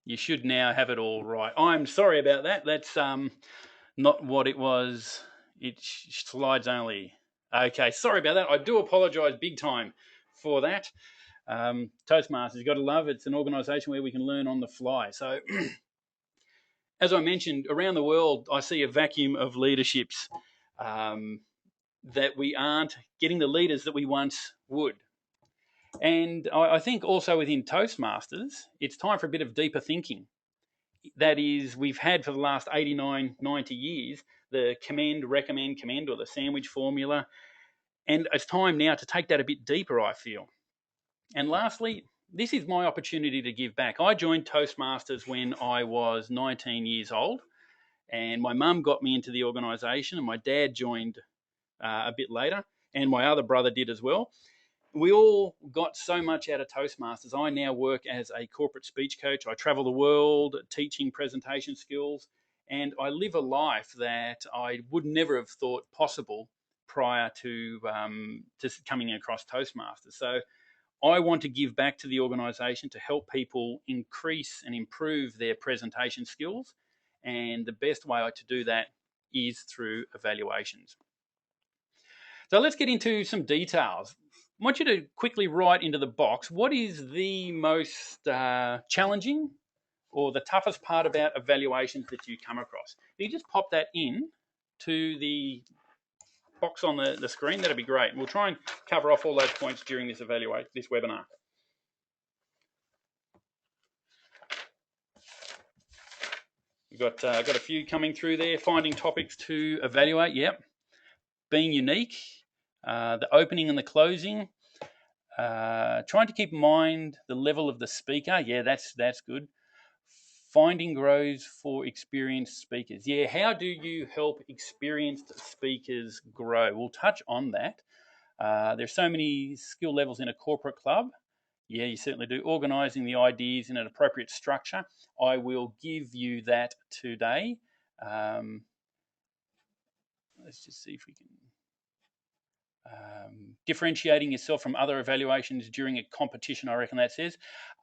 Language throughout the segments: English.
You should now have it all right. I'm sorry about that. That's not what it was. It slides only. Okay, sorry about that. I do apologise big time for that. Toastmasters, you've got to love it. It's an organisation where we can learn on the fly. So, as I mentioned, around the world, I see a vacuum of leaderships um, that we aren't getting the leaders that we once would. And I think also within Toastmasters, it's time for a bit of deeper thinking. That is, we've had for the last 89, 90 years the commend, recommend, commend, or the sandwich formula. And it's time now to take that a bit deeper, I feel. And lastly, this is my opportunity to give back. I joined Toastmasters when I was 19 years old, and my mum got me into the organisation, and my dad joined a bit later, and my other brother did as well. We all got so much out of Toastmasters. I now work as a corporate speech coach. I travel the world teaching presentation skills, and I live a life that I would never have thought possible prior to coming across Toastmasters. So I want to give back to the organisation to help people increase and improve their presentation skills, and the best way to do that is through evaluations. So let's get into some details. I want you to quickly write into the box what is the most challenging or the toughest part about evaluations that you come across. If you just pop that in to the box on the screen, that'd be great. We'll try and cover off all those points during this webinar. We've got a few coming through there. Finding topics to evaluate. Yep. Being unique. The opening and the closing. Trying to keep in mind the level of the speaker. Yeah, that's good. Finding grows for experienced speakers. Yeah, how do you help experienced speakers grow? We'll touch on that. There's so many skill levels in a corporate club. Yeah, you certainly do. Organising the ideas in an appropriate structure. I will give you that today. Let's just see if we can. Differentiating yourself from other evaluations during a competition, I reckon that says.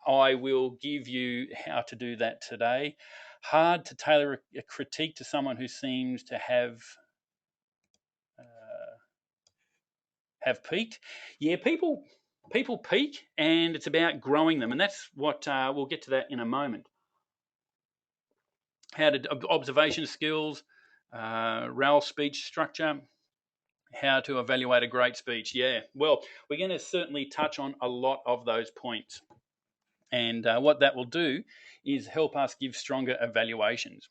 I will give you how to do that today. Hard to tailor a critique to someone who seems to have peaked. Yeah, people peak, and it's about growing them, and that's what we'll get to that in a moment. How to observation skills, RAL speech structure, how to evaluate a great speech. Yeah, well, we're going to certainly touch on a lot of those points. And what that will do is help us give stronger evaluations.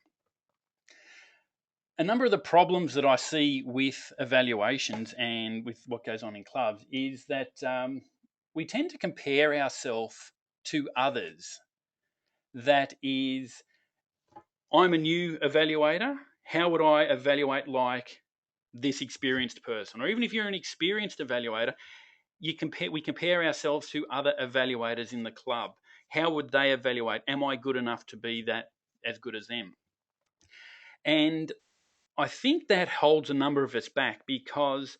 A number of the problems that I see with evaluations and with what goes on in clubs is that we tend to compare ourselves to others. That is, I'm a new evaluator. How would I evaluate like this experienced person? Or even if you're an experienced evaluator, we compare ourselves to other evaluators in the club. How would they evaluate? Am I good enough to be that as good as them? And I think that holds a number of us back, because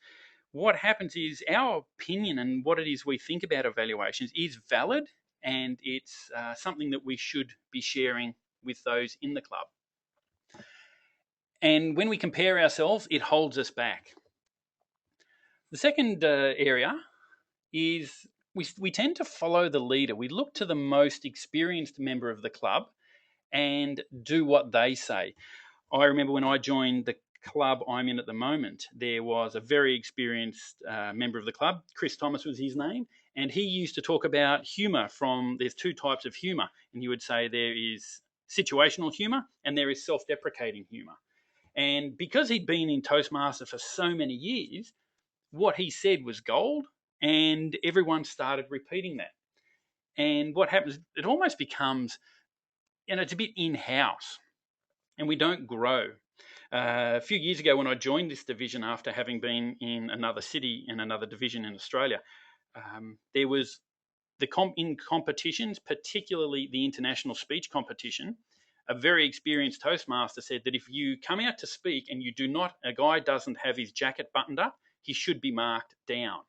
what happens is our opinion and what it is we think about evaluations is valid, and it's something that we should be sharing with those in the club. And when we compare ourselves, it holds us back. The second area is we tend to follow the leader. We look to the most experienced member of the club and do what they say. I remember when I joined the club I'm in at the moment, there was a very experienced member of the club. Chris Thomas was his name, and he used to talk about humour. There's two types of humour, and he would say there is situational humour and there is self-deprecating humour. And because he'd been in Toastmaster for so many years, what he said was gold, and everyone started repeating that. And what happens, it almost becomes, it's a bit in-house, and we don't grow. A few years ago when I joined this division after having been in another city in another division in Australia, there was in competitions, particularly the international speech competition, a very experienced Toastmaster said that if you come out to speak and a guy doesn't have his jacket buttoned up, he should be marked down.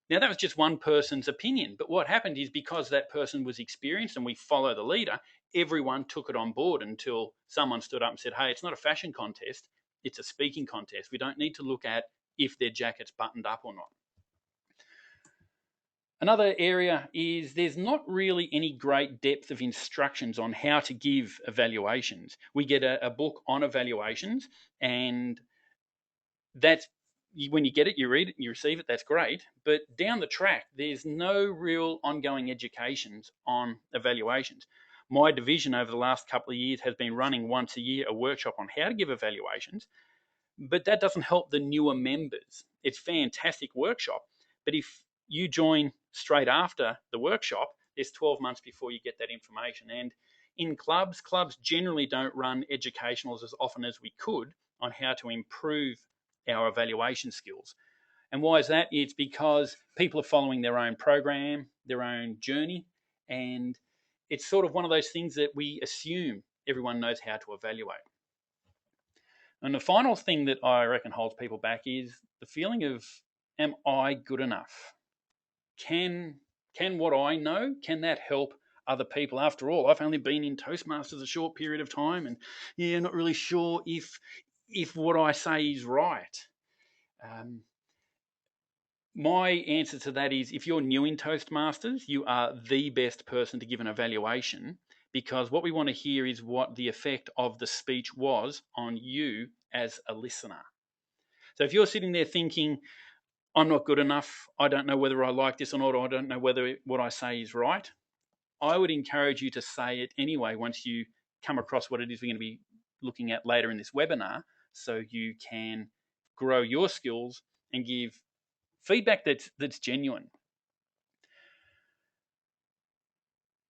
Now, that was just one person's opinion, but what happened is because that person was experienced and we follow the leader, everyone took it on board until someone stood up and said, hey, it's not a fashion contest, it's a speaking contest. We don't need to look at if their jacket's buttoned up or not. Another area is there's not really any great depth of instructions on how to give evaluations. We get a book on evaluations, and that's when you get it, you read it, you receive it, that's great. But down the track, there's no real ongoing educations on evaluations. My division over the last couple of years has been running once a year a workshop on how to give evaluations, but that doesn't help the newer members. It's a fantastic workshop, but if you join straight after the workshop, there's 12 months before you get that information. And in clubs generally don't run educationals as often as we could on how to improve our evaluation skills. And why is that? It's because people are following their own program, their own journey, and it's sort of one of those things that we assume everyone knows how to evaluate. And the final thing that I reckon holds people back is the feeling of, am I good enough? Can what I know, can that help other people? After all, I've only been in Toastmasters a short period of time, and yeah, not really sure if what I say is right. My answer to that is if you're new in Toastmasters, you are the best person to give an evaluation, because what we want to hear is what the effect of the speech was on you as a listener. So if you're sitting there thinking, I'm not good enough, I don't know whether I like this or not, or I don't know whether what I say is right, I would encourage you to say it anyway once you come across what it is we're going to be looking at later in this webinar, so you can grow your skills and give feedback that's genuine.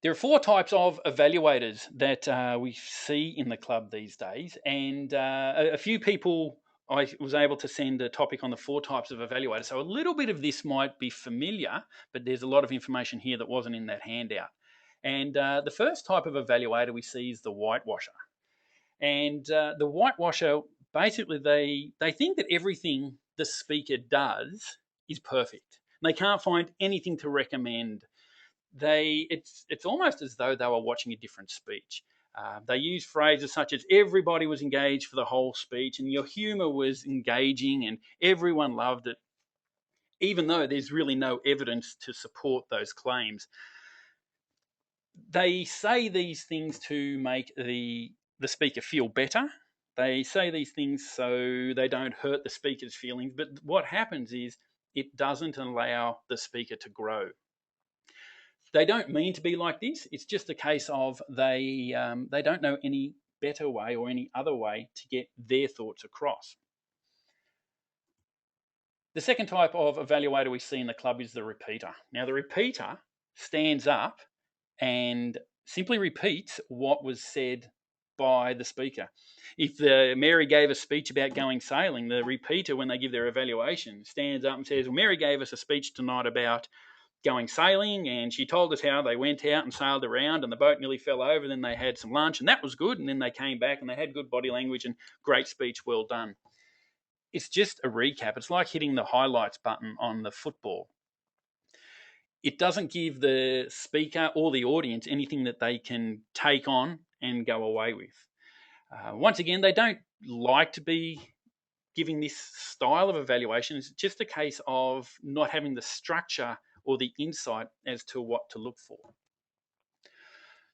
There are 4 types of evaluators that we see in the club these days, and a few people, I was able to send a topic on the 4 types of evaluators. So a little bit of this might be familiar, but there's a lot of information here that wasn't in that handout. And the first type of evaluator we see is the whitewasher. And the whitewasher, basically, they think that everything the speaker does is perfect. They can't find anything to recommend. It's almost as though they were watching a different speech. They use phrases such as everybody was engaged for the whole speech and your humor was engaging and everyone loved it, even though there's really no evidence to support those claims. They say these things to make the speaker feel better. They say these things so they don't hurt the speaker's feelings, but what happens is it doesn't allow the speaker to grow. They don't mean to be like this. It's just a case of they don't know any better way or any other way to get their thoughts across. The second type of evaluator we see in the club is the repeater. Now, the repeater stands up and simply repeats what was said by the speaker. If Mary gave a speech about going sailing, the repeater, when they give their evaluation, stands up and says, well, Mary gave us a speech tonight about going sailing, and she told us how they went out and sailed around and the boat nearly fell over. Then they had some lunch and that was good, and then they came back and they had good body language and great speech, well done. It's just a recap. It's like hitting the highlights button on the football. It doesn't give the speaker or the audience anything that they can take on and go away with. Once again, they don't like to be giving this style of evaluation. It's just a case of not having the structure or the insight as to what to look for.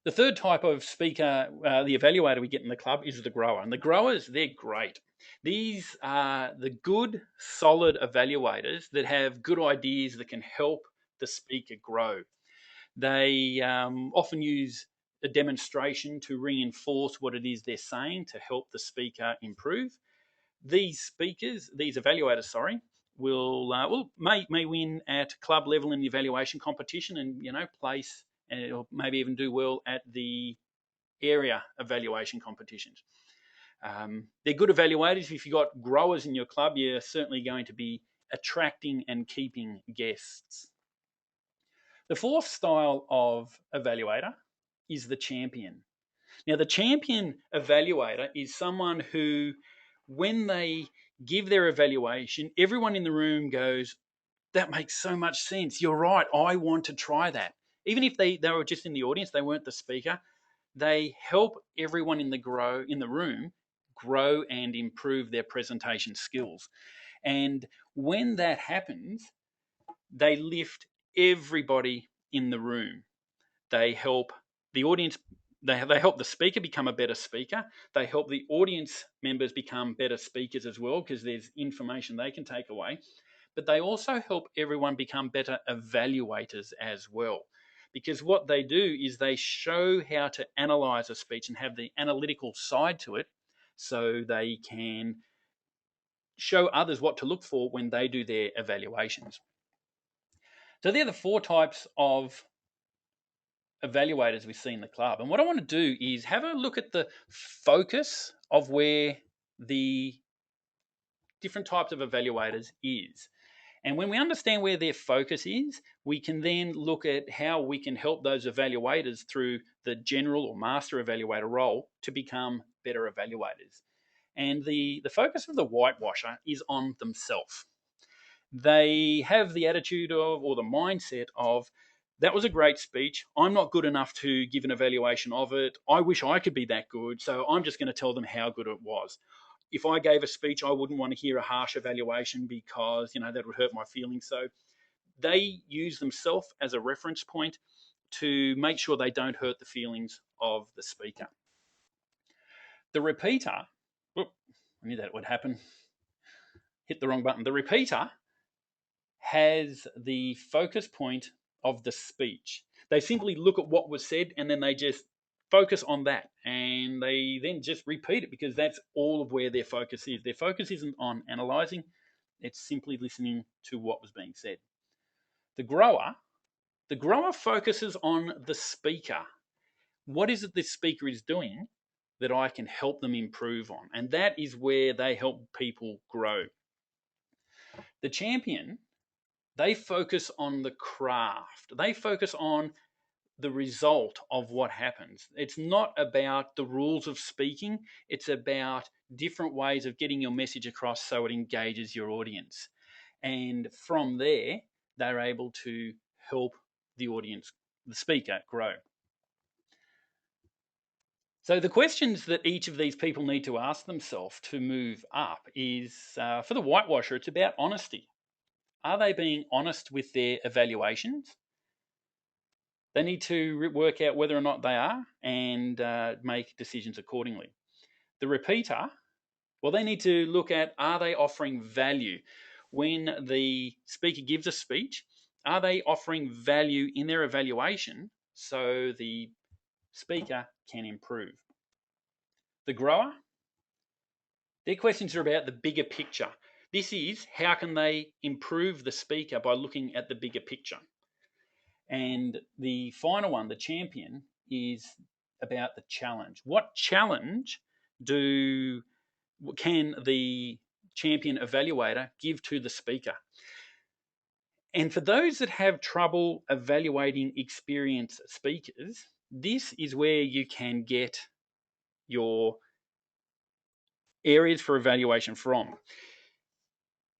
The third type of speaker, the evaluator we get in the club, is the grower. And the growers, they're great. These are the good, solid evaluators that have good ideas that can help the speaker grow. They often use a demonstration to reinforce what it is they're saying to help the speaker improve. These evaluators, may win at club level in the evaluation competition, and place, or maybe even do well at the area evaluation competitions. They're good evaluators. If you've got growers in your club, you're certainly going to be attracting and keeping guests. The fourth style of evaluator is the champion. Now, the champion evaluator is someone who, when they give their evaluation, everyone in the room goes, that makes so much sense. You're right. I want to try that. Even if they were just in the audience, they weren't the speaker, they help everyone in the room grow and improve their presentation skills. And when that happens, they lift everybody in the room. They help the audience, they help the speaker become a better speaker. They help the audience members become better speakers as well, because there's information they can take away. But they also help everyone become better evaluators as well. Because what they do is they show how to analyze a speech and have the analytical side to it, so they can show others what to look for when they do their evaluations. So they're the four types of evaluators we see in the club. And what I want to do is have a look at the focus of where the different types of evaluators is. And when we understand where their focus is, we can then look at how we can help those evaluators through the general or master evaluator role to become better evaluators. And the focus of the whitewasher is on themselves. They have the attitude of, or the mindset of, that was a great speech. I'm not good enough to give an evaluation of it. I wish I could be that good. So I'm just going to tell them how good it was. If I gave a speech, I wouldn't want to hear a harsh evaluation because, that would hurt my feelings. So they use themselves as a reference point to make sure they don't hurt the feelings of the speaker. The repeater, I knew that would happen. Hit the wrong button. The repeater has the focus point of the speech. They simply look at what was said and then they just focus on that, and they then just repeat it because that's all of where their focus is. Their focus isn't on analyzing, it's simply listening to what was being said. The grower focuses on the speaker. What is it this speaker is doing that I can help them improve on? And that is where they help people grow. The champion, they focus on the craft. They focus on the result of what happens. It's not about the rules of speaking, it's about different ways of getting your message across so it engages your audience. And from there, they're able to help the audience, the speaker, grow. So the questions that each of these people need to ask themselves to move up is, for the whitewasher, it's about honesty. Are they being honest with their evaluations? They need to work out whether or not they are and make decisions accordingly. The repeater, well, they need to look at, are they offering value? When the speaker gives a speech, are they offering value in their evaluation so the speaker can improve? The grower, their questions are about the bigger picture. This is, how can they improve the speaker by looking at the bigger picture? And the final one, the champion, is about the challenge. What challenge can the champion evaluator give to the speaker? And for those that have trouble evaluating experienced speakers, this is where you can get your areas for evaluation from.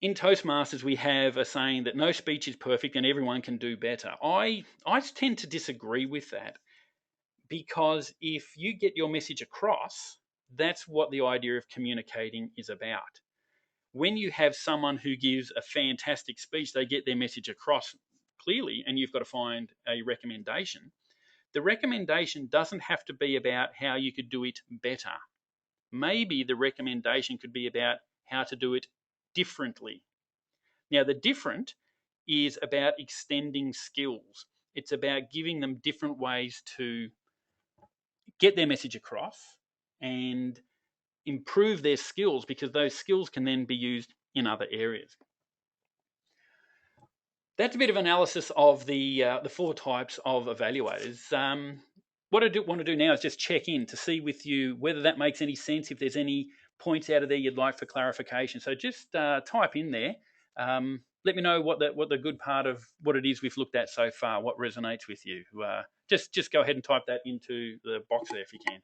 In Toastmasters, we have a saying that no speech is perfect and everyone can do better. I tend to disagree with that, because if you get your message across, that's what the idea of communicating is about. When you have someone who gives a fantastic speech, they get their message across clearly, and you've got to find a recommendation. The recommendation doesn't have to be about how you could do it better. Maybe the recommendation could be about how to do it differently. Now, the different is about extending skills. It's about giving them different ways to get their message across and improve their skills, because those skills can then be used in other areas. That's a bit of analysis of the four types of evaluators. What I want to do now is just check in to see with you whether that makes any sense, if there's any points out of there you'd like for clarification. So just type in there. Let me know what the good part of what it is we've looked at so far, what resonates with you. Just go ahead and type that into the box there if you can.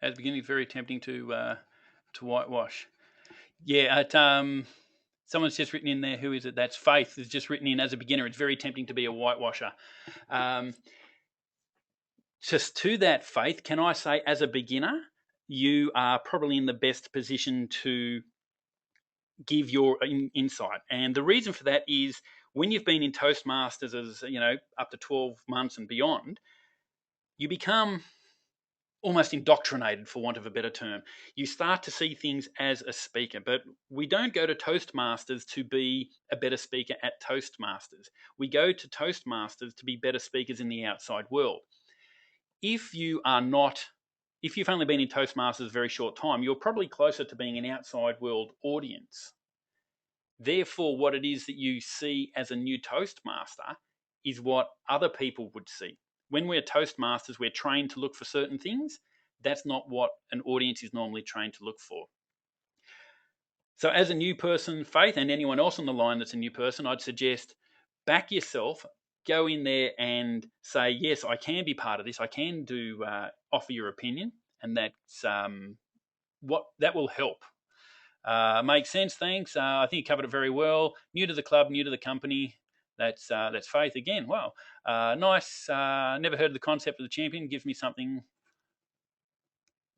At the beginning, very tempting to whitewash. Yeah, someone's just written in there. Who is it? That's Faith. Has just written in, as a beginner, it's very tempting to be a whitewasher. Just to that, Faith, can I say, as a beginner, you are probably in the best position to give your insight. And the reason for that is when you've been in Toastmasters as, up to 12 months and beyond, you become almost indoctrinated, for want of a better term. You start to see things as a speaker, but we don't go to Toastmasters to be a better speaker at Toastmasters. We go to Toastmasters to be better speakers in the outside world. If you've only been in Toastmasters a very short time, you're probably closer to being an outside world audience. Therefore, what it is that you see as a new Toastmaster is what other people would see. When we're Toastmasters, we're trained to look for certain things. That's not what an audience is normally trained to look for. So as a new person, Faith, and anyone else on the line that's a new person, I'd suggest back yourself, go in there and say, yes, I can be part of this. I can offer your opinion, and that's that will help. Makes sense, thanks. I think you covered it very well. New to the club, new to the company. That's Faith again. Wow, nice. Never heard of the concept of the champion. Gives me something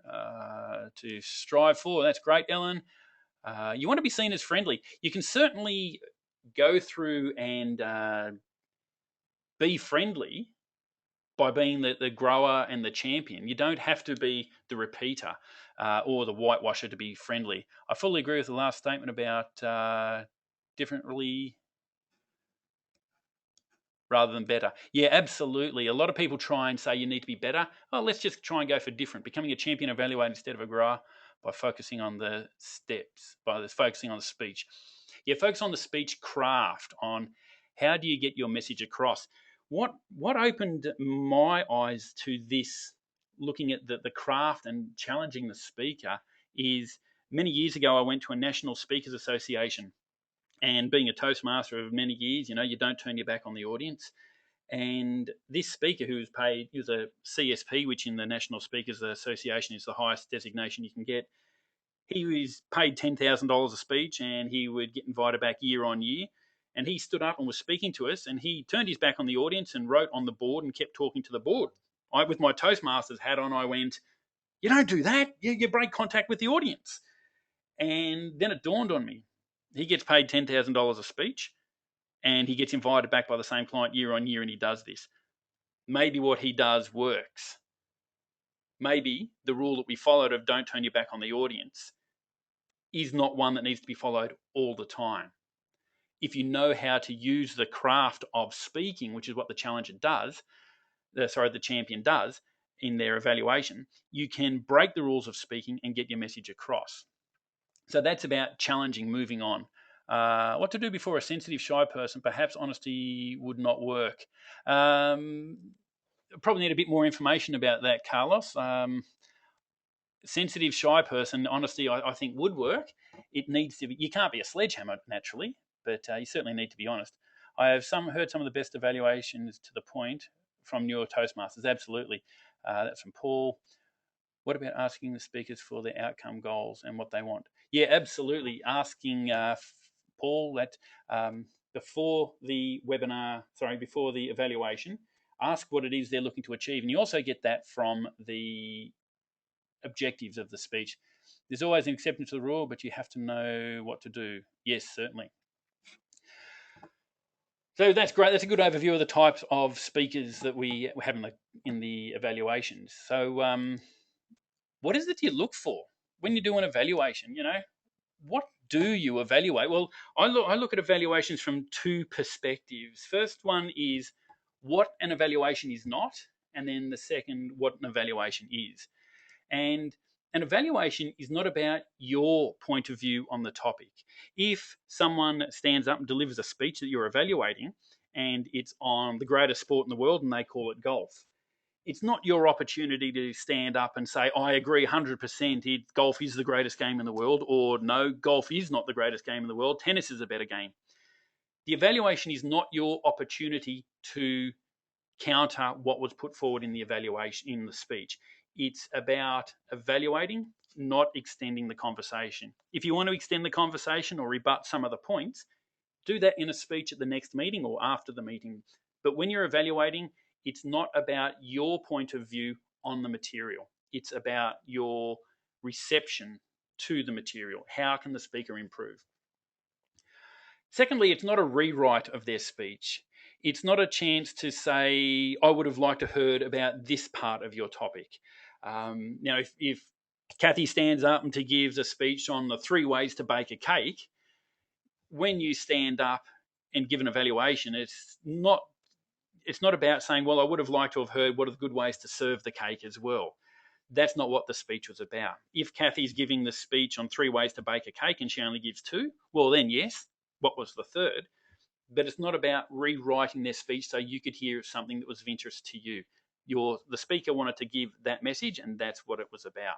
to strive for. That's great, Ellen. You want to be seen as friendly. You can certainly go through and be friendly by being the grower and the champion. You don't have to be the repeater or the whitewasher to be friendly. I fully agree with the last statement about differently rather than better. Yeah, absolutely. A lot of people try and say you need to be better. Oh, let's just try and go for different. Becoming a champion evaluator instead of a grower by focusing on the steps, focusing on the speech. Yeah, focus on the speech craft, on how do you get your message across. What opened my eyes to this, looking at the craft and challenging the speaker, is many years ago I went to a National Speakers Association. And being a Toastmaster of many years, you don't turn your back on the audience. And this speaker, who was paid, he was a CSP, which in the National Speakers Association is the highest designation you can get. He was paid $10,000 a speech, and he would get invited back year on year. And he stood up and was speaking to us, and he turned his back on the audience and wrote on the board and kept talking to the board. With my Toastmasters hat on, I went, "You don't do that. You break contact with the audience." And then it dawned on me. He gets paid $10,000 a speech, and he gets invited back by the same client year on year, and he does this. Maybe what he does works. Maybe the rule that we followed of don't turn your back on the audience is not one that needs to be followed all the time. If you know how to use the craft of speaking, which is what the champion does in their evaluation, you can break the rules of speaking and get your message across. So that's about challenging, moving on. What to do before a sensitive, shy person? Perhaps honesty would not work. Probably need a bit more information about that, Carlos. Sensitive, shy person, honesty, I think would work. It needs to be. You can't be a sledgehammer naturally, but you certainly need to be honest. I have heard some of the best evaluations to the point from newer Toastmasters. Absolutely, that's from Paul. What about asking the speakers for their outcome goals and what they want? Yeah, absolutely. Asking Paul that before the evaluation, ask what it is they're looking to achieve. And you also get that from the objectives of the speech. There's always an exception to the rule, but you have to know what to do. Yes, certainly. So that's great. That's a good overview of the types of speakers that we have in the evaluations. So what is it you look for when you do an evaluation? What do you evaluate? Well, I look at evaluations from two perspectives. First one is what an evaluation is not, and then the second, what an evaluation is. And an evaluation is not about your point of view on the topic. If someone stands up and delivers a speech that you're evaluating, and it's on the greatest sport in the world, and they call it golf, it's not your opportunity to stand up and say, I agree 100%, golf is the greatest game in the world, or no, golf is not the greatest game in the world, tennis is a better game. The evaluation is not your opportunity to counter what was put forward in the evaluation, in the speech. It's about evaluating, not extending the conversation. If you want to extend the conversation or rebut some of the points, do that in a speech at the next meeting or after the meeting. But when you're evaluating, it's not about your point of view on the material. It's about your reception to the material. How can the speaker improve? Secondly, it's not a rewrite of their speech. It's not a chance to say, I would have liked to heard about this part of your topic. Now, if Kathy stands up and to gives a speech on the 3 ways to bake a cake, when you stand up and give an evaluation, it's not about saying, well, I would have liked to have heard what are the good ways to serve the cake as well. That's not what the speech was about. If Kathy's giving the speech on 3 ways to bake a cake and she only gives 2, well, then yes, what was the third? But it's not about rewriting their speech so you could hear something that was of interest to you. The speaker wanted to give that message, and that's what it was about.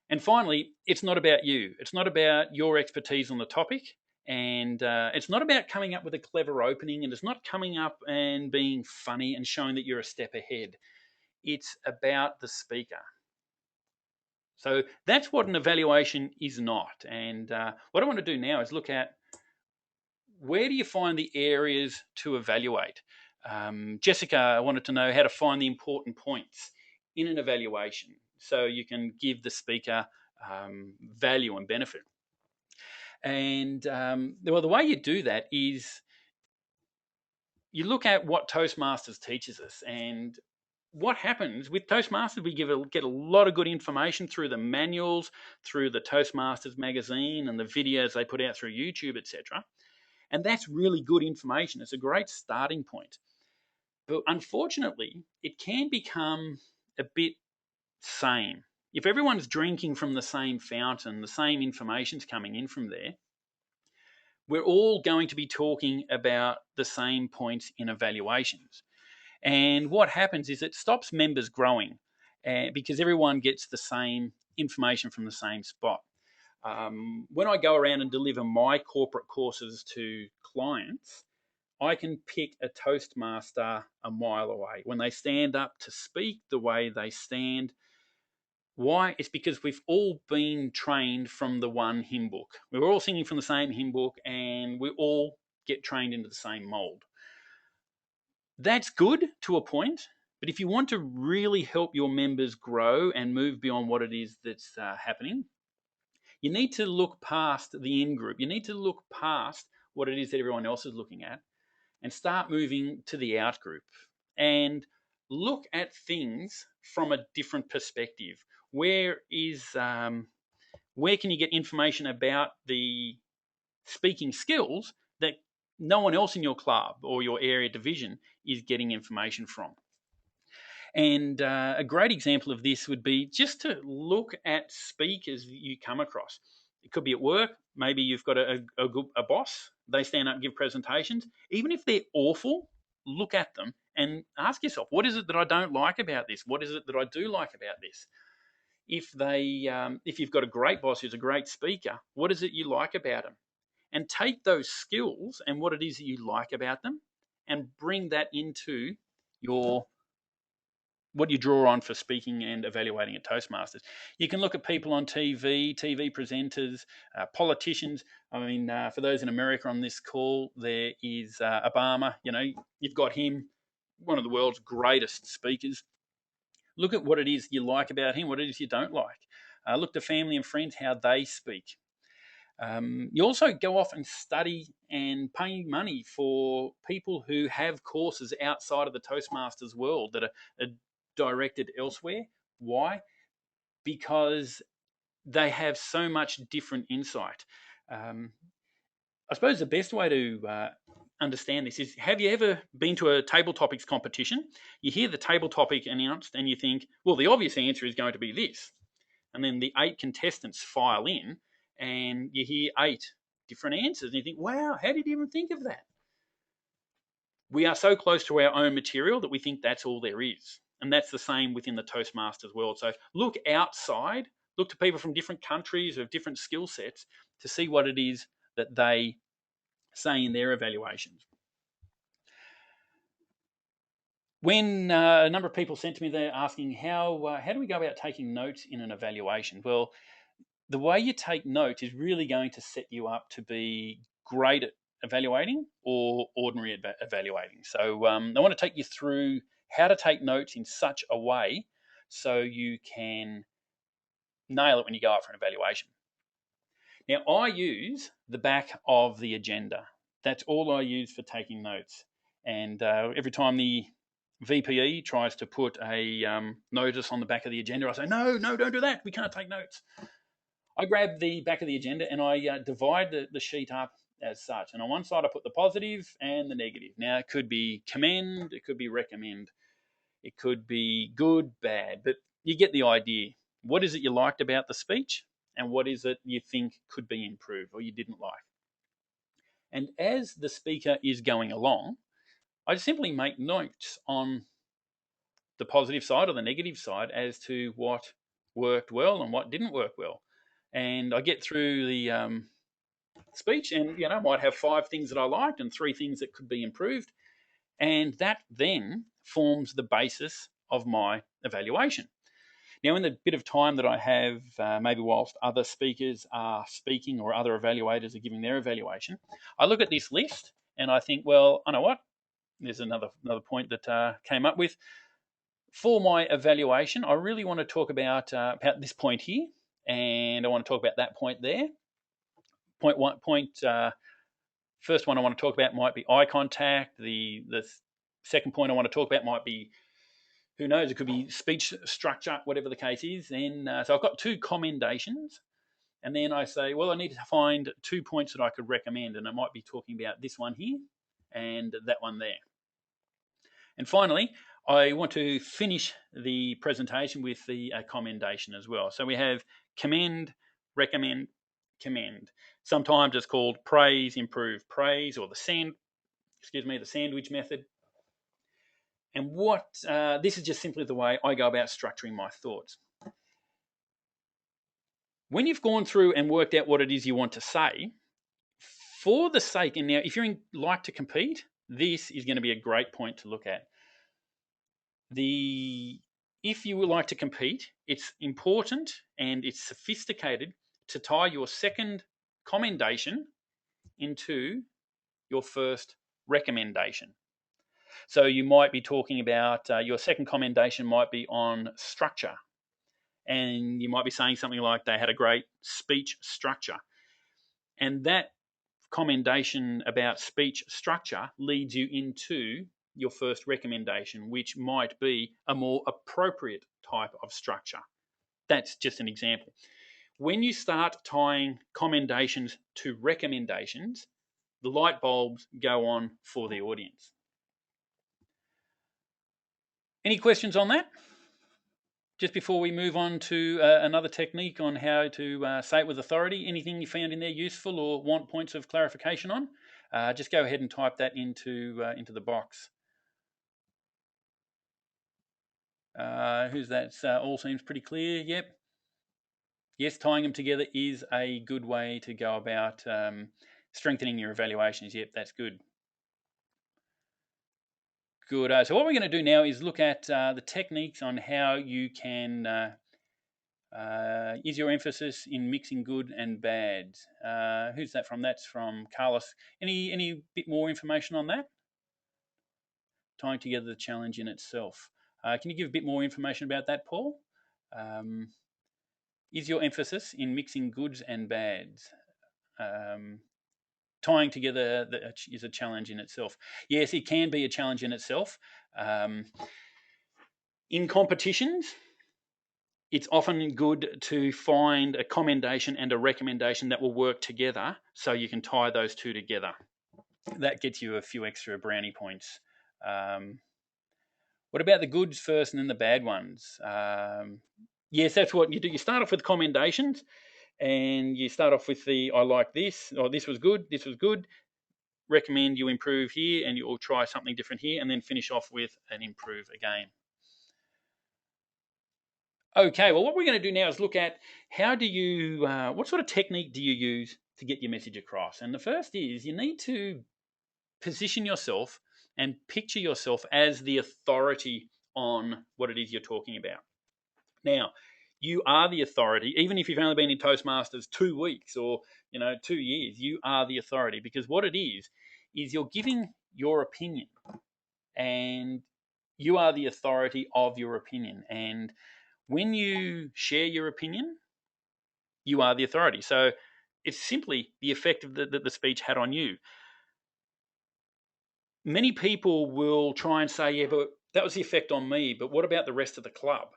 And finally, it's not about you. It's not about your expertise on the topic. And it's not about coming up with a clever opening, and it's not coming up and being funny and showing that you're a step ahead. It's about the speaker. So that's what an evaluation is not. And what I want to do now is look at, where do you find the areas to evaluate? Jessica wanted to know how to find the important points in an evaluation so you can give the speaker value and benefit. And well, the way you do that is you look at what Toastmasters teaches us. And what happens with Toastmasters, we get a lot of good information through the manuals, through the Toastmasters magazine and the videos they put out through YouTube, etc. And that's really good information. It's a great starting point. But unfortunately, it can become a bit same. If everyone's drinking from the same fountain, the same information's coming in from there, we're all going to be talking about the same points in evaluations. And what happens is it stops members growing because everyone gets the same information from the same spot. When I go around and deliver my corporate courses to clients, I can pick a Toastmaster a mile away. When they stand up to speak the way they stand, why? It's because we've all been trained from the one hymn book. We're all singing from the same hymn book, and we all get trained into the same mold. That's good to a point, but if you want to really help your members grow and move beyond what it is that's happening, you need to look past the in group. You need to look past what it is that everyone else is looking at and start moving to the out group and look at things from a different perspective. Where can you get information about the speaking skills that no one else in your club or your area division is getting information from? And a great example of this would be just to look at speakers you come across. It could be at work. Maybe you've got a boss. They stand up and give presentations. Even if they're awful, look at them and ask yourself, what is it that I don't like about this? What is it that I do like about this? If you've got a great boss who's a great speaker, what is it you like about him? And take those skills and what it is that you like about them and bring that into what you draw on for speaking and evaluating at Toastmasters. You can look at people on TV presenters, politicians. I mean, for those in America on this call, there is Obama. You've got him, one of the world's greatest speakers. Look at what it is you like about him, what it is you don't like. Look to family and friends, how they speak. You also go off and study and pay money for people who have courses outside of the Toastmasters world that are directed elsewhere. Why? Because they have so much different insight. I suppose the best way to understand this is, have you ever been to a table topics competition? You hear the table topic announced and you think, well, the obvious answer is going to be this. And then the 8 contestants file in and you hear 8 different answers and you think, wow, how did you even think of that? We are so close to our own material that we think that's all there is. And that's the same within the Toastmasters world. So look outside, look to people from different countries of different skill sets to see what it is that they say in their evaluations. When a number of people sent to me, they're asking how do we go about taking notes in an evaluation? Well, the way you take notes is really going to set you up to be great at evaluating or ordinary evaluating. So I want to take you through how to take notes in such a way so you can nail it when you go up for an evaluation. Now, I use the back of the agenda. That's all I use for taking notes. And every time the VPE tries to put a notice on the back of the agenda, I say, no, don't do that. We can't take notes. I grab the back of the agenda and I divide the sheet up as such. And on one side, I put the positive and the negative. Now, it could be commend, it could be recommend, it could be good, bad, but you get the idea. What is it you liked about the speech? And what is it you think could be improved or you didn't like? And as the speaker is going along, I simply make notes on the positive side or the negative side as to what worked well and what didn't work well. And I get through the speech and, might have 5 things that I liked and 3 things that could be improved. And that then forms the basis of my evaluation. Now, in the bit of time that I have, maybe whilst other speakers are speaking or other evaluators are giving their evaluation, I look at this list and I think, well, I know what? There's another point that came up with. For my evaluation, I really want to talk about this point here, and I want to talk about that point there. First one I want to talk about might be eye contact. The second point I want to talk about might be, who knows, it could be speech structure, whatever the case is. And so I've got 2 commendations. And then I say, well, I need to find 2 points that I could recommend. And I might be talking about this one here and that one there. And finally, I want to finish the presentation with the commendation as well. So we have commend, recommend, commend. Sometimes it's called praise, improve, praise, or the sandwich method. And this is just simply the way I go about structuring my thoughts. When you've gone through and worked out what it is you want to say, for the sake, and now if you like to compete, this is going to be a great point to look at. If you would like to compete, it's important and it's sophisticated to tie your second commendation into your first recommendation. So you might be talking about your second commendation might be on structure. And you might be saying something like they had a great speech structure. And that commendation about speech structure leads you into your first recommendation, which might be a more appropriate type of structure. That's just an example. When you start tying commendations to recommendations, the light bulbs go on for the audience. Any questions on that? Just before we move on to another technique on how to say it with authority, anything you found in there useful or want points of clarification on, just go ahead and type that into the box. Who's that? All seems pretty clear. Yep. Yes, tying them together is a good way to go about strengthening your evaluations. Yep, that's good. Good. So what we're going to do now is look at the techniques on how you can is your emphasis in mixing good and bad. Who's that from? That's from Carlos. Any bit more information on that? Tying together the challenge in itself. Can you give a bit more information about that, Paul? Is your emphasis in mixing goods and bads? Tying together is a challenge in itself. Yes, it can be a challenge in itself. In competitions, it's often good to find a commendation and a recommendation that will work together so you can tie those 2 together. That gets you a few extra brownie points. What about the goods first and then the bad ones? Yes, that's what you do. You start off with commendations and you start off with I like this, or this was good, recommend you improve here, and you'll try something different here, and then finish off with an improve again. Okay, well, what we're going to do now is look at what sort of technique do you use to get your message across? And the first is you need to position yourself and picture yourself as the authority on what it is you're talking about. Now, you are the authority, even if you've only been in Toastmasters 2 weeks or 2 years. You are the authority, because what it is you're giving your opinion, and you are the authority of your opinion. And when you share your opinion, you are the authority. So it's simply the effect that the speech had on you. Many people will try and say, yeah, but that was the effect on me, but what about the rest of the club?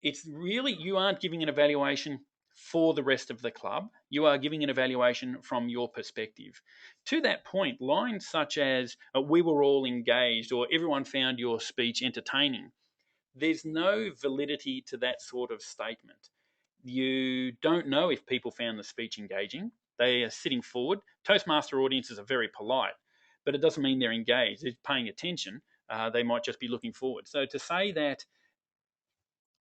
It's really, you aren't giving an evaluation for the rest of the club. You are giving an evaluation from your perspective. To that point, lines such as, we were all engaged, or everyone found your speech entertaining, there's no validity to that sort of statement. You don't know if people found the speech engaging. They are sitting forward. Toastmaster audiences are very polite, but it doesn't mean they're engaged. They're paying attention. They might just be looking forward. So to say that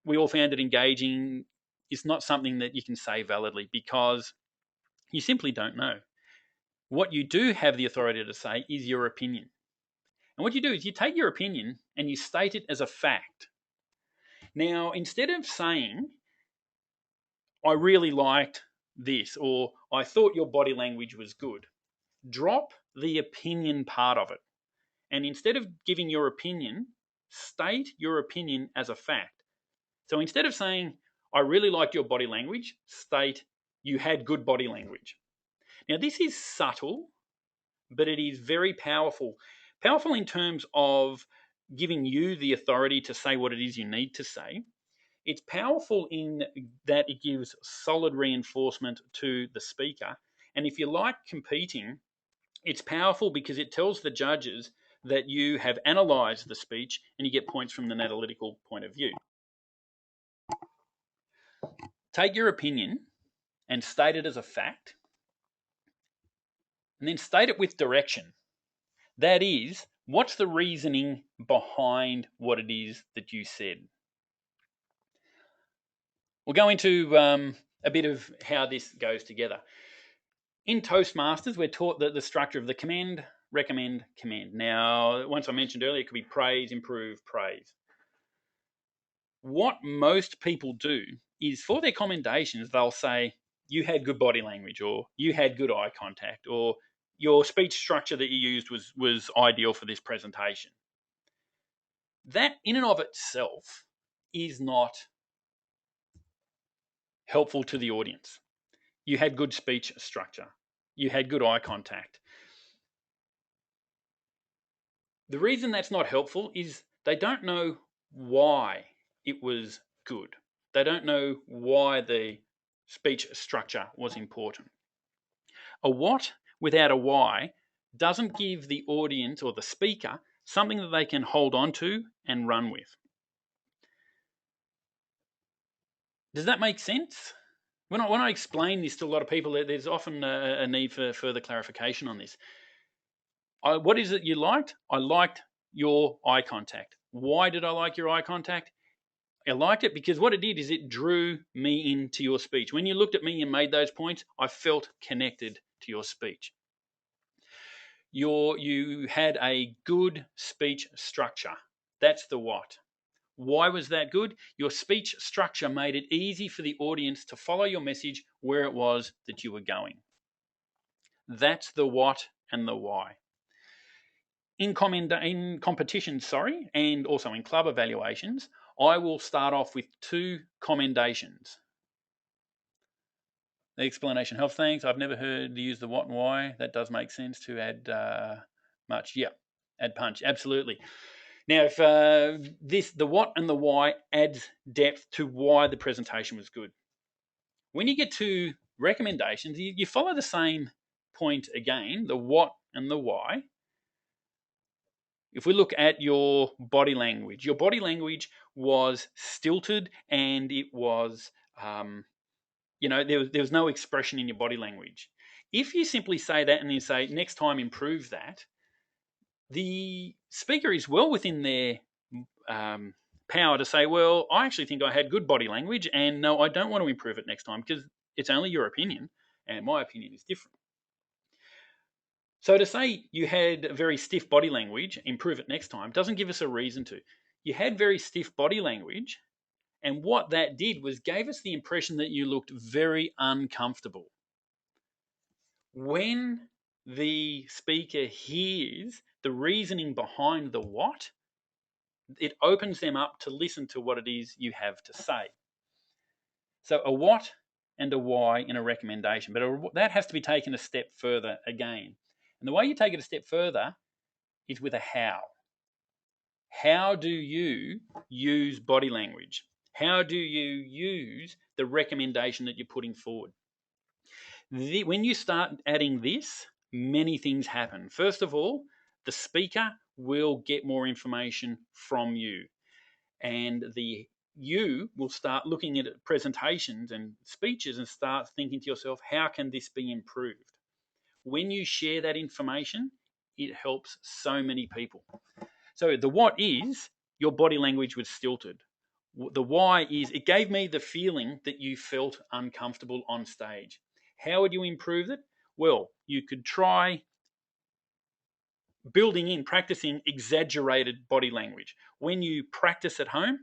we all found it engaging is not something that you can say validly, because you simply don't know. What you do have the authority to say is your opinion. And what you do is you take your opinion and you state it as a fact. Now, instead of saying, I really liked this, or I thought your body language was good, drop the opinion part of it. And instead of giving your opinion, state your opinion as a fact. So instead of saying, I really liked your body language, state, you had good body language. Now, this is subtle, but it is very powerful. Powerful in terms of giving you the authority to say what it is you need to say. It's powerful in that it gives solid reinforcement to the speaker. And if you like competing, it's powerful because it tells the judges that you have analysed the speech, and you get points from an analytical point of view. Take your opinion and state it as a fact, and then state it with direction. That is, what's the reasoning behind what it is that you said? We'll go into a bit of how this goes together. In Toastmasters, we're taught the structure of the commend, recommend, commend. Now, once I mentioned earlier, it could be praise, improve, praise. What most people do is, for their commendations, they'll say, you had good body language, or you had good eye contact, or your speech structure that you used was ideal for this presentation. That in and of itself is not helpful to the audience. You had good speech structure. You had good eye contact. The reason that's not helpful is they don't know why it was good. They don't know why the speech structure was important. A what without a why doesn't give the audience or the speaker something that they can hold on to and run with. Does that make sense? When I explain this to a lot of people, there's often a need for further clarification on this. What is it you liked? I liked your eye contact. Why did I like your eye contact? I liked it because what it did is it drew me into your speech. When you looked at me and made those points, I felt connected to your speech. You had a good speech structure. That's the what. Why was that good? Your speech structure made it easy for the audience to follow your message where it was that you were going. That's the what and the why. In competitions, and also in club evaluations, I will start off with 2 commendations. The explanation helps. Thanks. I've never heard you use the what and why. That does make sense to add much. Yeah, add punch. Absolutely. Now, if the what and the why adds depth to why the presentation was good. When you get to recommendations, you follow the same point again, the what and the why. If we look at your body language was stilted, and it was, there was no expression in your body language. If you simply say that and then say, next time improve that, the speaker is well within their power to say, well, I actually think I had good body language, and no, I don't want to improve it next time, because it's only your opinion, and my opinion is different. So to say you had very stiff body language, improve it next time, doesn't give us a reason to. You had very stiff body language, and what that did was gave us the impression that you looked very uncomfortable. When the speaker hears the reasoning behind the what, it opens them up to listen to what it is you have to say. So a what and a why in a recommendation, but that has to be taken a step further again. And the way you take it a step further is with a how. How do you use body language? How do you use the recommendation that you're putting forward? When you start adding this, many things happen. First of all, the speaker will get more information from you, and you will start looking at presentations and speeches and start thinking to yourself, how can this be improved? When you share that information, it helps so many people. So the what is your body language was stilted. The why is it gave me the feeling that you felt uncomfortable on stage. How would you improve it? Well, you could try practicing exaggerated body language. When you practice at home,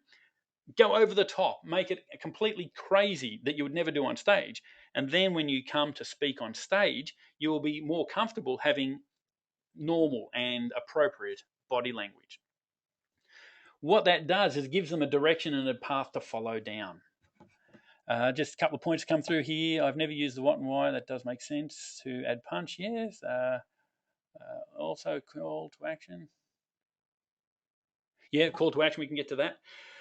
go over the top, make it completely crazy that you would never do on stage. And then when you come to speak on stage, you will be more comfortable having normal and appropriate body language. What that does is gives them a direction and a path to follow down. Just a couple of points come through here. I've never used the what and why. That does make sense to add punch. Yes. Also call to action. Yeah, call to action. We can get to that.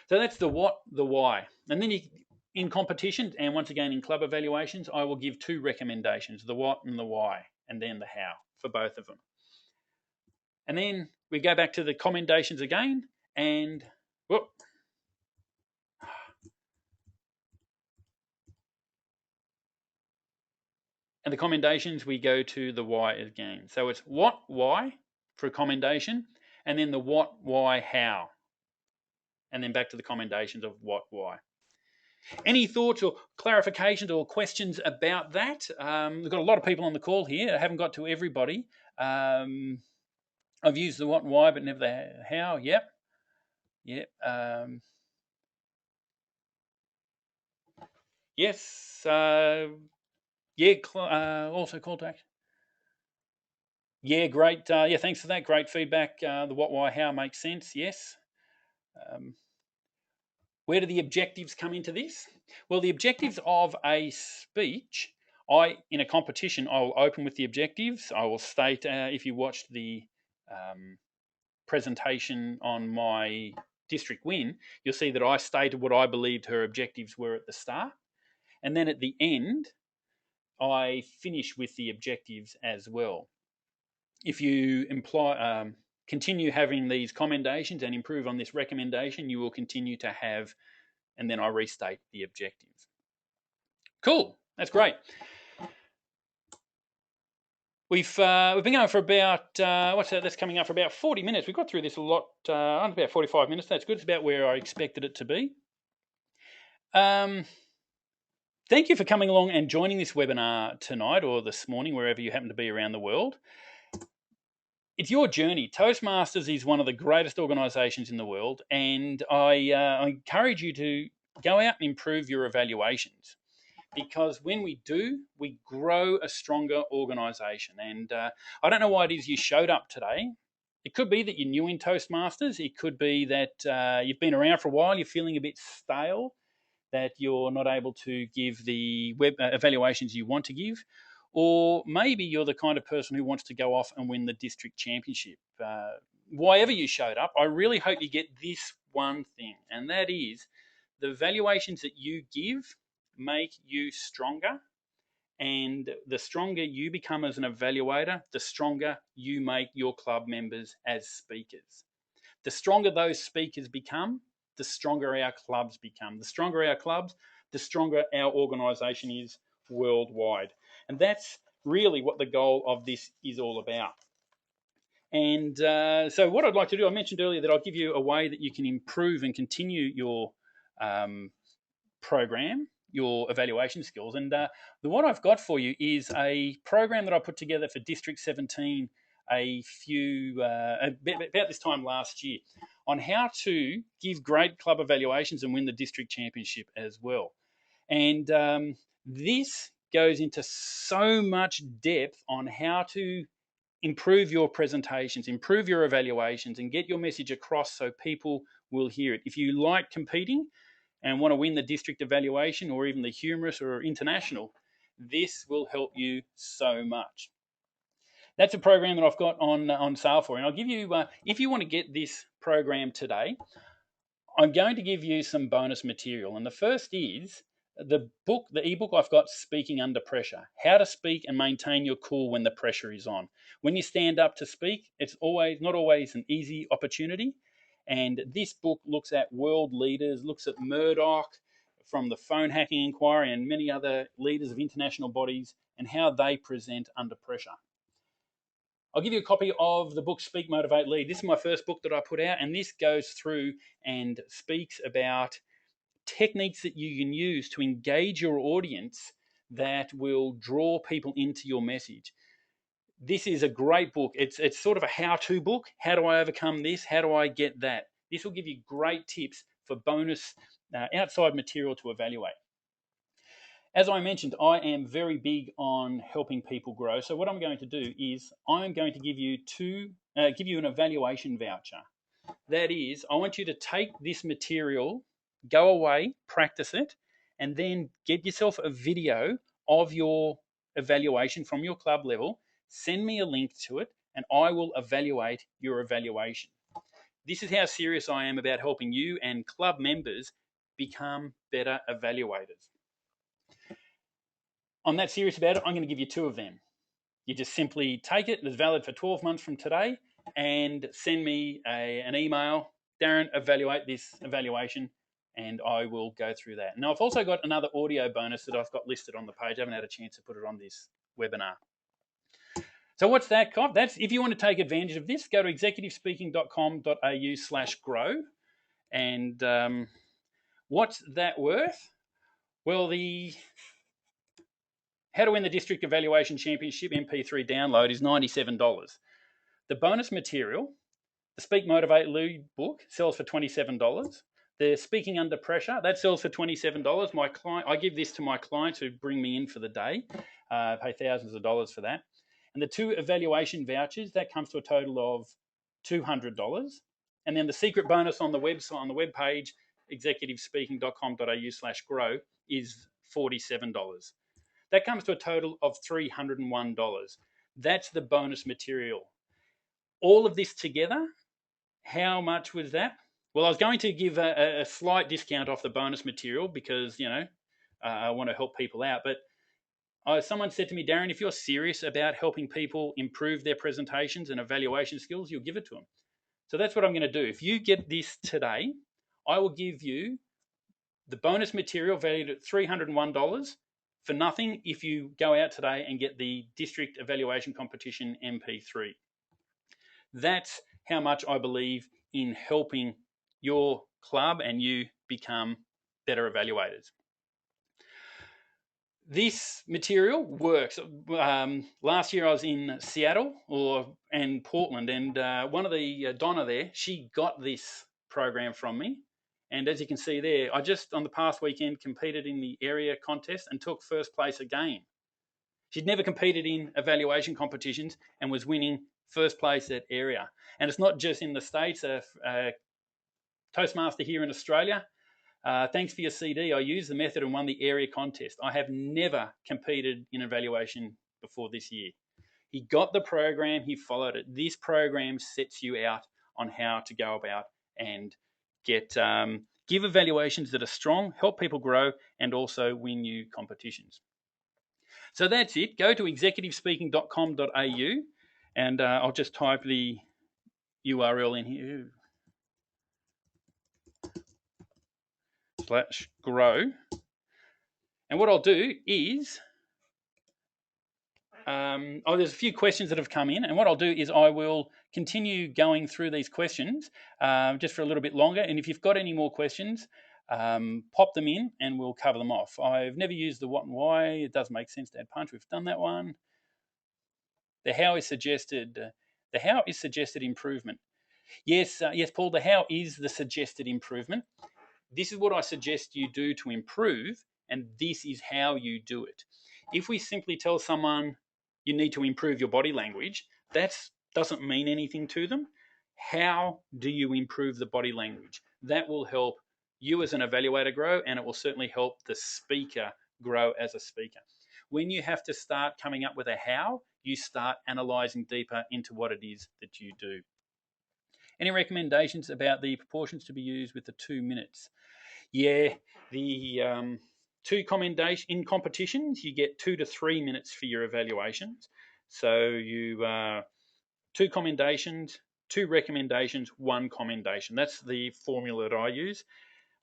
So that's the what, the why. And then in competition, and once again in club evaluations, I will give two recommendations, the what and the why, and then the how for both of them. And then we go back to the commendations again, and whoop. And the commendations, we go to the why again. So it's what, why for a commendation, and then the what, why, how. And then back to the commendations of what, why. Any thoughts or clarifications or questions about that? We've got a lot of people on the call here. I haven't got to everybody. I've used the what and why, but never the how. Yep. Yep. Yes. Yeah. Also call to action. Yeah, great. Yeah, thanks for that. Great feedback. The what, why, how makes sense. Yes. Where do the objectives come into this? Well, the objectives of a speech, in a competition, I will open with the objectives. I will state, if you watched the presentation on my district win, you'll see that I stated what I believed her objectives were at the start. And then at the end, I finish with the objectives as well. If you continue having these commendations and improve on this recommendation, you will continue to have, and then I restate the objectives. Cool, that's great. We've been going for about, that's coming up for about 40 minutes. We got through this a lot, about 45 minutes. That's good. It's about where I expected it to be. Thank you for coming along and joining this webinar tonight or this morning, wherever you happen to be around the world. It's your journey. Toastmasters is one of the greatest organisations in the world, and I encourage you to go out and improve your evaluations, because when we do, we grow a stronger organisation. And I don't know why it is you showed up today. It could be that you're new in Toastmasters. It could be that you've been around for a while, you're feeling a bit stale, that you're not able to give the web evaluations you want to give. Or maybe you're the kind of person who wants to go off and win the district championship. Why you showed up, I really hope you get this one thing, and that is the evaluations that you give make you stronger. And the stronger you become as an evaluator, the stronger you make your club members as speakers. The stronger those speakers become, the stronger our clubs become. The stronger our clubs, the stronger our organisation is worldwide. And that's really what the goal of this is all about. And so what I'd like to do, I mentioned earlier that I'll give you a way that you can improve and continue your program your evaluation skills. And what I've got for you is a program that I put together for District 17 about this time last year, on how to give great club evaluations and win the district championship as well. And this goes into so much depth on how to improve your presentations, improve your evaluations, and get your message across so people will hear it. If you like competing and want to win the district evaluation or even the humorous or international, this will help you so much. That's a program that I've got on sale for you. And I'll give you, if you want to get this program today, I'm going to give you some bonus material. And the first is the ebook I've got, Speaking Under Pressure, how to speak and maintain your cool when the pressure is on. When you stand up to speak, it's not always an easy opportunity. And this book looks at world leaders, looks at Murdoch from the phone hacking inquiry and many other leaders of international bodies and how they present under pressure. I'll give you a copy of the book Speak, Motivate, Lead. This is my first book that I put out, and this goes through and speaks about techniques that you can use to engage your audience that will draw people into your message. This is a great book. It's sort of a how-to book. How do I overcome this? How do I get that? This will give you great tips for bonus outside material to evaluate. As I mentioned, I am very big on helping people grow. So what I'm going to do is I'm going to give you an evaluation voucher. That is, I want you to take this material, go away, practice it, and then get yourself a video of your evaluation from your club level. Send me a link to it, and I will evaluate your evaluation. This is how serious I am about helping you and club members become better evaluators. I'm that serious about it, I'm going to give you 2 of them. You just simply take it, it's valid for 12 months from today, and send me an email, Darren, evaluate this evaluation, and I will go through that. Now, I've also got another audio bonus that I've got listed on the page. I haven't had a chance to put it on this webinar. So what's that, Cobb? That's, if you want to take advantage of this, go to executivespeaking.com.au/grow. And what's that worth? Well, the How to Win the District Evaluation Championship MP3 download is $97. The bonus material, the Speak, Motivate, Lead book, sells for $27. The Speaking Under Pressure, that sells for $27. I give this to my clients who bring me in for the day, pay thousands of dollars for that. And the 2 evaluation vouchers, that comes to a total of $200. And then the secret bonus on the website, on the webpage, executivespeaking.com.au/grow, is $47. That comes to a total of $301. That's the bonus material. All of this together, how much was that? Well, I was going to give a slight discount off the bonus material because, I want to help people out. But someone said to me, Darren, if you're serious about helping people improve their presentations and evaluation skills, you'll give it to them. So that's what I'm going to do. If you get this today, I will give you the bonus material valued at $301 for nothing if you go out today and get the District Evaluation Competition MP3. That's how much I believe in helping your club and you become better evaluators. This material works. Last year I was in Seattle and Portland, and one of the Donna there, she got this program from me. And as you can see there, I just on the past weekend competed in the area contest and took first place again. She'd never competed in evaluation competitions and was winning first place at area. And it's not just in the States. A Toastmaster here in Australia, thanks for your CD. I used the method and won the area contest. I have never competed in evaluation before this year. He got the program, he followed it. This program sets you out on how to go about and give evaluations that are strong, help people grow, and also win new competitions. So that's it. Go to executivespeaking.com.au, and I'll just type the URL in here. /grow. And what I'll do is, there's a few questions that have come in, and what I'll do is I will continue going through these questions just for a little bit longer. And if you've got any more questions, pop them in and we'll cover them off. I've never used the what and why. It does make sense to add punch. We've done that one. The how is suggested. The how is suggested improvement. Yes, yes, Paul. The how is the suggested improvement. This is what I suggest you do to improve, and this is how you do it. If we simply tell someone you need to improve your body language, that doesn't mean anything to them. How do you improve the body language? That will help you as an evaluator grow, and it will certainly help the speaker grow as a speaker. When you have to start coming up with a how, you start analyzing deeper into what it is that you do. Any recommendations about the proportions to be used with the 2 minutes? Yeah, the two commendation in competitions, you get 2 to 3 minutes for your evaluations. So you 2 commendations, 2 recommendations, 1 commendation. That's the formula that I use.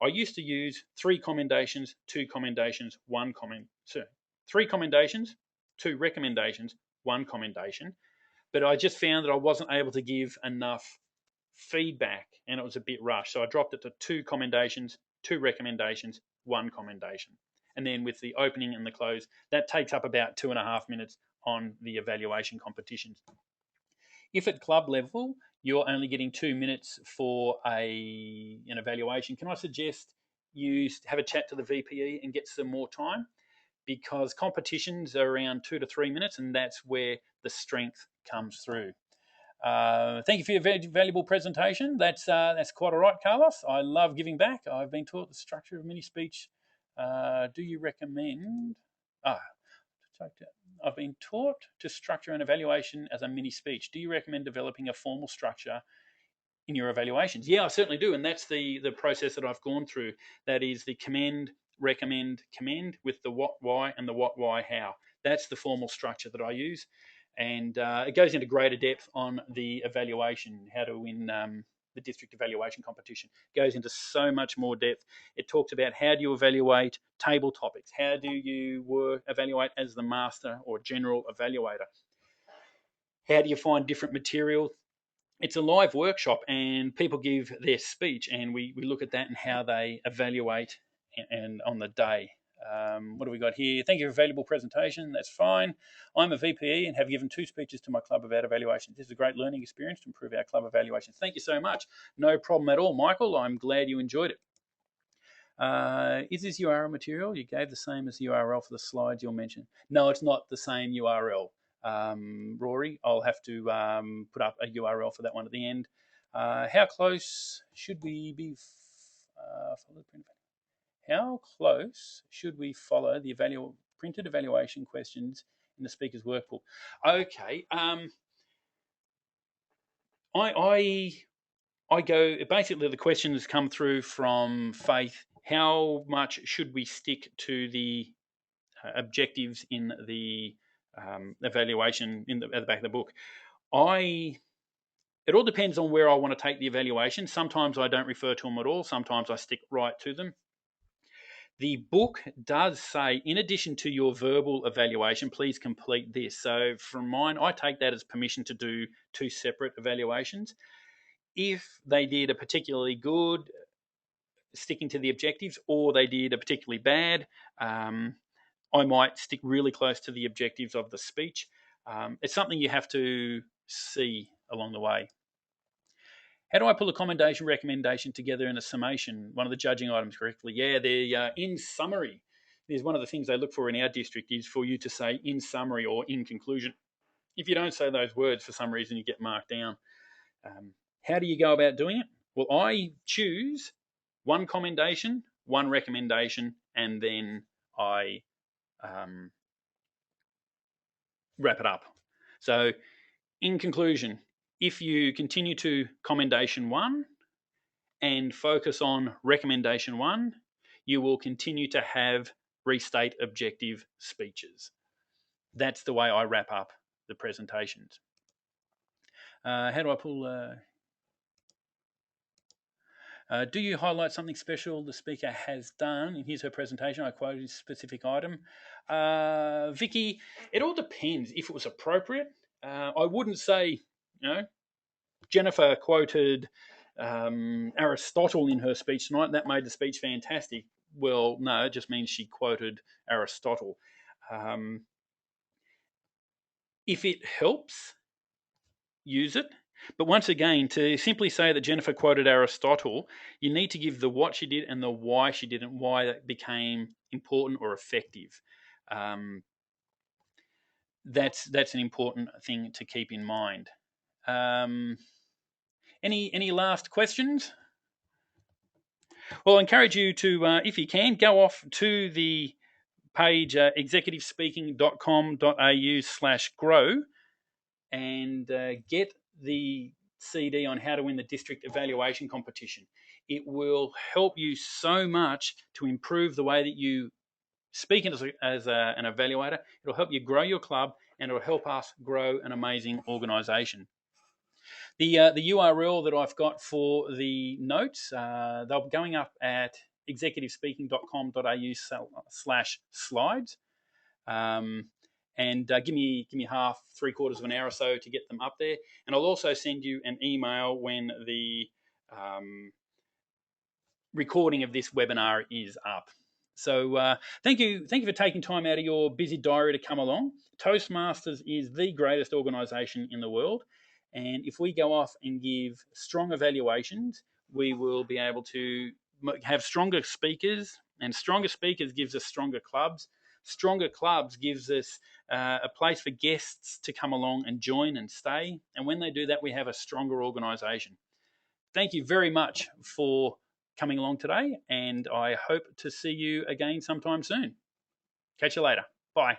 I used to use 3 commendations, 2 commendations, 1 comment. So 3 commendations, 2 recommendations, 1 commendation. But I just found that I wasn't able to give enough feedback and it was a bit rushed. So I dropped it to 2 commendations, 2 recommendations, 1 commendation. And then with the opening and the close, that takes up about 2.5 minutes on the evaluation competitions. If at club level, you're only getting 2 minutes for an evaluation, can I suggest you have a chat to the VPE and get some more time? Because competitions are around 2 to 3 minutes, and that's where the strength comes through. Thank you for your very valuable presentation. That's quite all right, Carlos. I love giving back. I've been taught the structure of mini speech. Do you recommend? I've been taught to structure an evaluation as a mini speech. Do you recommend developing a formal structure in your evaluations? Yeah, I certainly do, and that's the process that I've gone through. That is the commend, recommend, commend with the what, why, and the what, why, how. That's the formal structure that I use, and it goes into greater depth on the evaluation, how to win the district evaluation competition. It goes into so much more depth. It talks about how do you evaluate table topics, how do you evaluate as the master or general evaluator, how do you find different material. It's a live workshop and people give their speech and we look at that and how they evaluate and on the day. What do we got here? Thank you for a valuable presentation. That's fine. I'm a VPE and have given 2 speeches to my club about evaluations. This is a great learning experience to improve our club evaluations. Thank you so much. No problem at all, Michael. I'm glad you enjoyed it. Is this URL material? You gave the same as the URL for the slides you'll mention. No, it's not the same URL. Rory, I'll have to put up a URL for that one at the end. How close should we be? How close should we follow the printed evaluation questions in the speaker's workbook? Okay. I go, basically the questions come through from Faith. How much should we stick to the objectives in the evaluation at the back of the book? It all depends on where I want to take the evaluation. Sometimes I don't refer to them at all. Sometimes I stick right to them. The book does say, in addition to your verbal evaluation, please complete this. So from mine, I take that as permission to do 2 separate evaluations. If they did a particularly good, sticking to the objectives, or they did a particularly bad, I might stick really close to the objectives of the speech. It's something you have to see along the way. How do I pull a commendation recommendation together in a summation, one of the judging items correctly? Yeah, they're in summary. Is one of the things they look for in our district is for you to say in summary or in conclusion. If you don't say those words for some reason, you get marked down. How do you go about doing it? Well, I choose 1 commendation, 1 recommendation, and then I wrap it up. So in conclusion, if you continue to commendation 1 and focus on recommendation 1, you will continue to have restate objective speeches. That's the way I wrap up the presentations. How do I pull... do you highlight something special the speaker has done? And here's her presentation. I quoted a specific item. Vicky, it all depends if it was appropriate. I wouldn't say, Jennifer quoted Aristotle in her speech tonight. That made the speech fantastic. Well, no, it just means she quoted Aristotle. Um, if it helps, use it. But once again, to simply say that Jennifer quoted Aristotle, you need to give the what she did and the why she did and why that became important or effective. Um, that's an important thing to keep in mind. Um, any last questions? Well, I encourage you to, if you can, go off to the page executivespeaking.com.au/grow and get the CD on how to win the district evaluation competition. It will help you so much to improve the way that you speak as an evaluator. It'll help you grow your club and it'll help us grow an amazing organisation. The URL that I've got for the notes, they'll be going up at executivespeaking.com.au/slides. And give me half, 3/4 of an hour or so to get them up there. And I'll also send you an email when the recording of this webinar is up. So thank you for taking time out of your busy diary to come along. Toastmasters is the greatest organisation in the world, and if we go off and give strong evaluations, we will be able to have stronger speakers, and stronger speakers gives us stronger clubs. Stronger clubs gives us a place for guests to come along and join and stay, and when they do that, we have a stronger organisation. Thank you very much for coming along today, and I hope to see you again sometime soon. Catch you later. Bye.